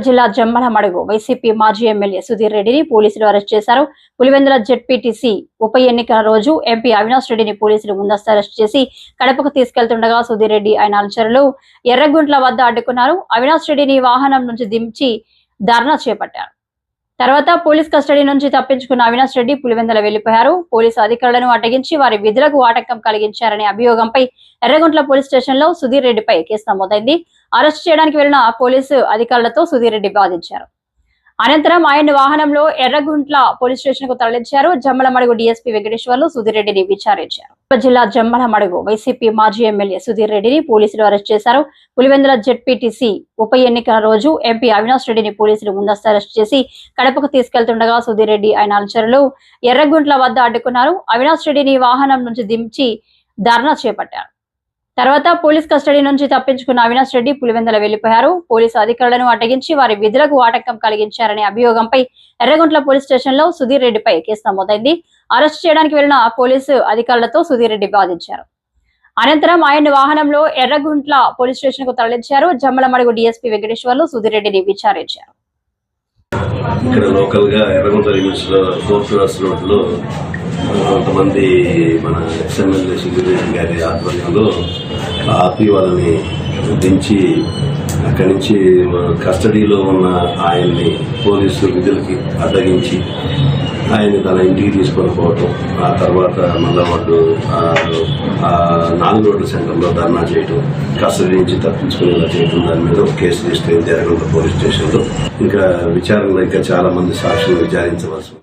జిల్లా జమ్మలమడుగు వైసీపీ మాజీ ఎమ్మెల్యే సుధీర్ రెడ్డిని పోలీసులు అరెస్ట్ చేశారు. పులివెందుల జెడ్పీటీసీ ఉప ఎన్నికల రోజు ఎంపీ అవినాష్ రెడ్డిని పోలీసులు ముందస్తు అరెస్ట్ చేసి కడపకు తీసుకెళ్తుండగా సుధీర్ రెడ్డి ఆయన అనుచరులు ఎర్రగుంట్ల వద్ద అడ్డుకున్నారు. అవినాష్ రెడ్డిని వాహనం నుంచి దించి ధర్నా చేపట్టారు. తర్వాత పోలీస్ కస్టడీ నుంచి తప్పించుకున్న అవినాష్ రెడ్డి పులివెందుల వెళ్లిపోయారు. పోలీసు అధికారులను అడ్డగించి వారి విధులకు ఆటంకం కలిగించారనే అభియోగంపై ఎర్రగుంట్ల పోలీస్ స్టేషన్ లో సుధీర్ రెడ్డిపై కేసు నమోదైంది. అరెస్ట్ చేయడానికి వెళ్లిన పోలీసు అధికారులతో సుధీర్ రెడ్డి వాదించారు. అనంతరం ఆయన వాహనంలో ఎర్రగుంట్ల పోలీస్ స్టేషన్ కు తరలించారు. జమ్మలమడుగు డీఎస్పీ వెంకటేశ్వర్లు సుధీర్ రెడ్డిని విచారించారు. జిల్లా జమ్మలమడుగు వైసీపీ మాజీ ఎమ్మెల్యే సుధీర్ రెడ్డిని పోలీసులు అరెస్ట్ చేశారు. పులివెందుల జెడ్పీటీసీ ఉప ఎన్నికల రోజు ఎంపీ అవినాష్ రెడ్డిని పోలీసులు ముందస్తు అరెస్ట్ చేసి కడపకు తీసుకెళ్తుండగా సుధీర్ రెడ్డి ఆయన అనుచరులు ఎర్రగుంట్ల వద్ద అడ్డుకున్నారు. అవినాష్ రెడ్డిని వాహనం నుంచి దించి ధర్నా చేపట్టారు. తర్వాత పోలీస్ కస్టడీ నుంచి తప్పించుకున్న అవినాష్ రెడ్డి పులివెందుల వెళ్లిపోయారు. పోలీసు అధికారులను అడ్డగించి వారి విధులకు ఆటంకం కలిగించారనే అభియోగంపై ఎర్రగుంట్ల పోలీస్ స్టేషన్ లో సుధీర్ రెడ్డిపై కేసు నమోదైంది. అరెస్ట్ చేయడానికి వెళ్లిన పోలీసు అధికారులతో సుధీర్ రెడ్డి వాదించారు. అనంతరం ఆయన వాహనంలో ఎర్రగుంట్ల పోలీస్ స్టేషన్ కు తరలించారు. జమ్మలమడుగు డీఎస్పీ వెంకటేశ్వర్లు సుధీర్ రెడ్డిని విచారించారు. ఇక్కడ లోకల్ గా ఎర్రగుంట్ల లిమిట్స్ లో రోడ్ లో కొంతమంది మన ఎక్స్ఎమ్మెల్యే సుధీర్ రెడ్డి గారి ఆధ్వర్యంలో ఆపి వాళ్ళని దించి అక్కడి నుంచి కస్టడీలో ఉన్న ఆయన్ని పోలీసు విధులకి అడ్డగించి ఆయన్ని తన ఇంటికి తీసుకొని పోవటం, ఆ తర్వాత మళ్ళా వాళ్ళు 4 రోడ్ల సెంటర్లో ధర్నా చేయటం, కస్టడీ నుంచి తప్పించుకునేలా చేయటం, దాని మీద ఒక కేసు రిజిస్టర్ అయింది ఎర్రగుంట్ల పోలీస్ స్టేషన్లో. ఇంకా విచారణలో ఇంకా చాలా మంది సాక్షులు విచారించవలసి